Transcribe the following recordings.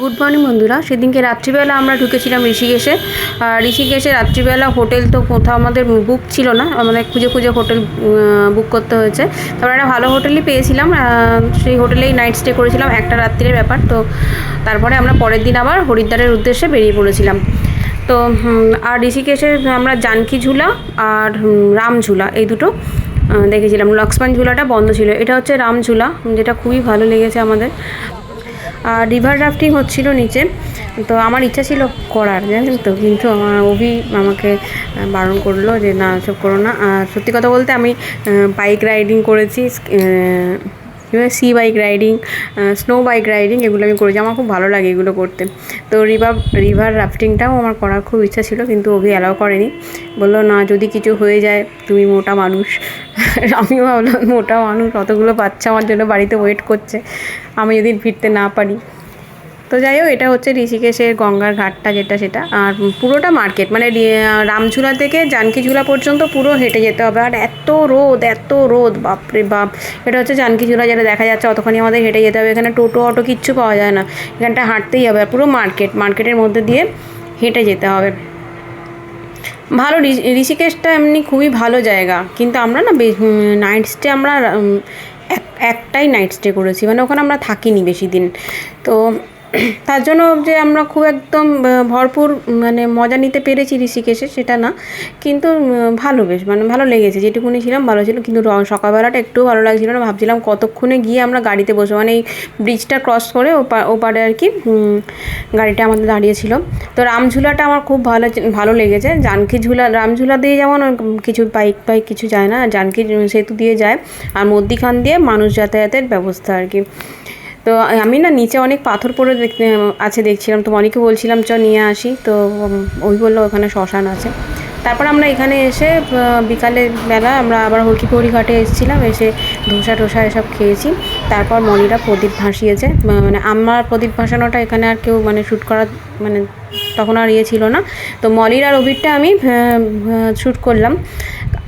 Good morning বন্ধুরা। সেদিনকে রাত্রিবেলা আমরা ঢুকেছিলাম ঋষিকেশে। ঋষিকেশে রাত্রিবেলা হোটেল তো কোথাও আমাদের বুক ছিল না, মানে খুঁজে খুঁজে হোটেল বুক করতে হয়েছে। তারপর একটা ভালো হোটেলই পেয়েছিলাম, সেই হোটেলেই নাইট স্টে করেছিলাম, একটা রাত্রির ব্যাপার। তো তারপরে আমরা পরের দিন আবার হরিদ্বারের উদ্দেশ্যে বেরিয়ে পড়েছিলাম। তো আর ঋষিকেশে আমরা জানকী ঝুলা আর রাম ঝুলা এই দুটো দেখেছিলাম। লক্ষ্মণ ঝুলাটা বন্ধ ছিল, এটা হচ্ছে রাম ঝুলা, যেটা খুবই ভালো লেগেছে আমাদের। আর রিভার রাফটিং হচ্ছিল নিচে, তো আমার ইচ্ছা ছিল করার, জানেন তো, কিন্তু আমার অভি আমাকে বারণ করলো যে না, সব করো না। আর সত্যি কথা বলতে আমি বাইক রাইডিং করেছি, sea bike riding, snow bike riding, এগুলো আমি করেছি, আমার খুব ভালো লাগে এগুলো করতে। তো রিভার রাফটিংটাও আমার করার খুব ইচ্ছা ছিল, কিন্তু অভি অ্যালাউ করেনি, বললো না যদি কিছু হয়ে যায়, তুমি মোটা মানুষ। আমিও ভাবলাম মোটা মানুষ, অতগুলো বাচ্চা আমার জন্য বাড়িতে ওয়েট করছে, আমি যদি ফিরতে না পারি। তো যাই হোক, এটা হচ্ছে ঋষিকেশের গঙ্গার ঘাটটা, যেটা সেটা। আর পুরোটা মার্কেট, মানে রামঝুলা থেকে জানকী ঝুলা পর্যন্ত পুরো হেঁটে যেতে হবে। আর এত রোদ, বাপরে বাপ। এটা হচ্ছে জানকী ঝুলা, যেটা দেখা যাচ্ছে, অতখানি আমাদের হেঁটে যেতে হবে। এখানে টোটো অটো কিচ্ছু পাওয়া যায় না, এখানটা হাঁটতেই হবে। আর পুরো মার্কেটের মধ্যে দিয়ে হেঁটে যেতে হবে। ভালো, ঋষিকেশটা এমনি খুবই ভালো জায়গা, কিন্তু আমরা না নাইট স্টে আমরা একটাই নাইট স্টে করেছি, মানে ওখানে আমরা থাকিনি বেশি দিন। তো তার জন্য যে আমরা খুব একদম ভরপুর মানে মজা নিতে পেরেছি ঋষিকেশে, সেটা না, কিন্তু ভালো, বেশ মানে ভালো লেগেছে। যেটুকুনি ছিলাম ভালো ছিল, কিন্তু সকালবেলাটা একটু ভালো লাগছিল না। ভাবছিলাম কতক্ষণে গিয়ে আমরা গাড়িতে বসবো, মানে এই ব্রিজটা ক্রস করে ওপারে আর কি গাড়িটা আমাদের দাঁড়িয়েছিল। তো রামঝুলাটা আমার খুব ভালো লেগেছে। রামঝুলা দিয়ে যেমন কিছু বাইক কিছু যায় না, জানকী সেতু দিয়ে যায়, আর মধ্যিখান দিয়ে মানুষ যাতায়াতের ব্যবস্থা আর কি। তো আমি না নিচে অনেক পাথর পড়ে দেখছিলাম, তো অনেকে বলছিলাম চ নিয়ে আসি, তো ওই বললো ওখানে শ্মশান আছে। তারপর আমরা এখানে এসে বিকালের বেলা আমরা আবার হরকিপৌরি ঘাটে এসেছিলাম, এসে ধোসা এসব খেয়েছি। তারপর মনিরা প্রদীপ ভাসিয়েছে, মানে আমার প্রদীপ ভাসানোটা এখানে আর কেউ মানে শ্যুট করার মানে তখন আর ছিল না। তো মলির আর অভিরটা আমি শ্যুট করলাম।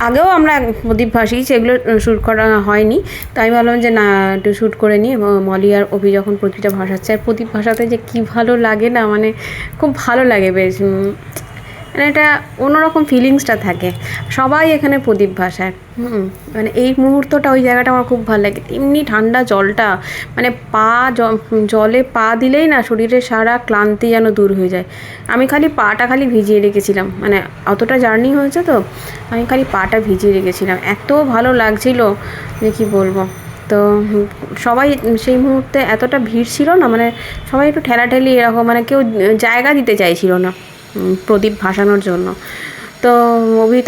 আগেও আমরা প্রদীপ ভাসিয়েছি, এগুলো শ্যুট করা হয়নি। তো আমি ভাবলাম যে না, একটু শ্যুট করে নিই। মলি আর অভি যখন প্রদীপটা ভাসাচ্ছে, আর প্রদীপ ভাসাতে যে কী ভালো লাগে না, মানে খুব ভালো লাগে বেশ, মানে এটা অন্যরকম ফিলিংসটা থাকে। সবাই এখানে প্রদীপ ভাসায়, মানে এই মুহূর্তটা, ওই জায়গাটা আমার খুব ভালো লাগে। এমনি ঠান্ডা জলটা, মানে জলে পা দিলেই না শরীরের সারা ক্লান্তি যেন দূর হয়ে যায়। আমি পাটা ভিজিয়ে রেখেছিলাম, মানে অতটা জার্নি হয়েছে তো, আমি পাটা ভিজিয়ে রেখেছিলাম, এত ভালো লাগছিল যে কী বলবো। তো সবাই সেই মুহূর্তে এতটা ভিড় ছিল না, মানে সবাই একটু ঠেলাঠেলি এরকম, মানে কেউ জায়গা দিতে চাইছিল না প্রদীপ ভাসানোর জন্য। তো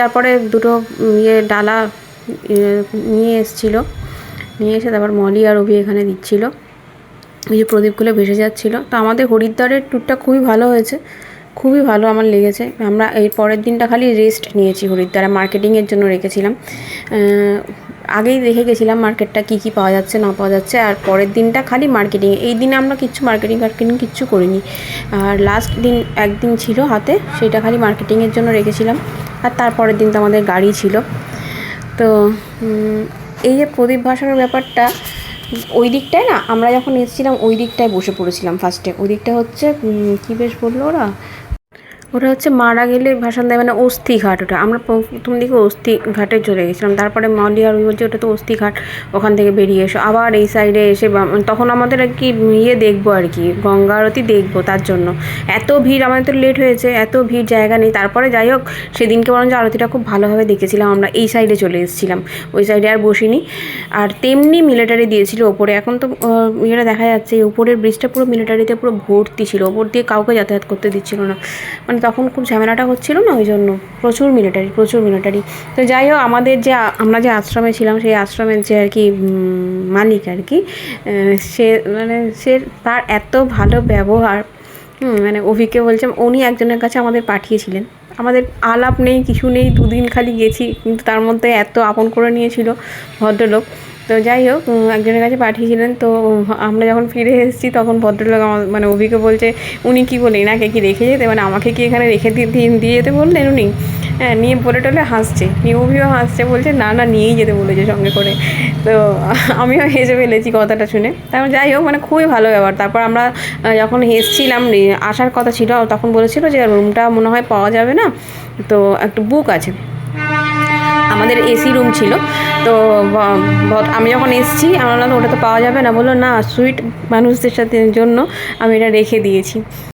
তারপরে দুটো ডালা নিয়ে এসে তারপর মলি আর অভি এখানে দিচ্ছিল, এই যে প্রদীপগুলো ভেসে যাচ্ছিলো। তো আমাদের হরিদ্বারের ট্যুরটা খুবই ভালো হয়েছে, খুবই ভালো আমার লেগেছে। আমরা এই পরের দিনটা রেস্ট নিয়েছি হরিদ্বারে, মার্কেটিংয়ের জন্য রেখেছিলাম। আগেই দেখে গেছিলাম মার্কেটটা কী পাওয়া যাচ্ছে না পাওয়া যাচ্ছে, আর পরের দিনটা মার্কেটিং। এই দিনে আমরা মার্কেটিং কিচ্ছু করিনি। আর লাস্ট দিন একদিন ছিল হাতে, সেটা মার্কেটিংয়ের জন্য রেখেছিলাম। আর তারপরের দিন তো আমাদের গাড়ি ছিল। তো এই যে প্রদীপ ভাসানোর ব্যাপারটা, ওই দিকটায় না আমরা যখন এসেছিলাম ওই দিকটায় বসে পড়েছিলাম ফার্স্টে। ওই দিকটা হচ্ছে কী বেশ বললো ওরা হচ্ছে মারা গেলে ভাসান দেয়, মানে অস্থি ঘাট। ওটা আমরা প্রথম দিকে অস্থি ঘাটে চলে গেছিলাম, তারপরে মলি আর ওই বলছে ওটা তো অস্থি ঘাট, ওখান থেকে বেরিয়ে এসো আবার এই সাইডে এসে। তখন আমাদের আর কি দেখবো আর কি, গঙ্গা আরতি দেখবো, তার জন্য এত ভিড়, আমাদের তো লেট হয়েছে, এত ভিড়, জায়গা নেই। তারপরে যাই হোক, সেদিনকে বরঞ্চ আরতিটা খুব ভালোভাবে দেখেছিলাম আমরা। এই সাইডে চলে এসেছিলাম, ওই সাইডে আর বসিনি। আর তেমনি মিলিটারি দিয়েছিল ওপরে। এখন তো ইয়েটা দেখা যাচ্ছে, এই উপরের ব্রিজটা পুরো মিলিটারিতে পুরো ভর্তি ছিল, ওপর দিয়ে কাউকে যাতায়াত করতে দিচ্ছিল না, মানে তখন খুব ঝামেলাটা হচ্ছিল না, ওই জন্য প্রচুর মিলিটারি। তো যাই হোক, আমরা যে আশ্রমে ছিলাম, সেই আশ্রমের যে আর কি মালিক আর কি, সে তার এত ভালো ব্যবহার, মানে অভিকে বলছে, উনি একজনের কাছে আমাদের পাঠিয়েছিলেন, আমাদের আলাপ নেই কিছু নেই, দুদিন গেছি, কিন্তু তার মধ্যে এত আপন করে নিয়েছিল ভদ্রলোক। তো যাই হোক, একজনের কাছে পাঠিয়েছিলেন। তো আমরা যখন ফিরে এসেছি, তখন ভদ্রলোক মানে অভিকে বলছে, উনি কী বলে এনাকে কি রেখে যেতে, মানে আমাকে কি এখানে রেখে দিয়ে যেতে বললেন উনি। হ্যাঁ, নিয়ে বলে টলে হাসছে, নিউভিও হাসছে, বলছে না না নিয়েই যেতে বলেছে সঙ্গে করে। তো আমিও হেসে ফেলেছি কথাটা শুনে। তারপর যাই হোক, মানে খুবই ভালো ব্যাপার। তারপর আমরা যখন এসছিলাম, আসার কথা ছিল, তখন বলেছিল যে রুমটা মনে হয় পাওয়া যাবে না, তো একটু বুক আছে। আমাদের এসি রুম ছিল। তো আমি যখন এসেছি, আমরা বললাম ওটা তো পাওয়া যাবে না, বললো না সুইট মানুষদের সাথে জন্য আমি এটা রেখে দিয়েছি।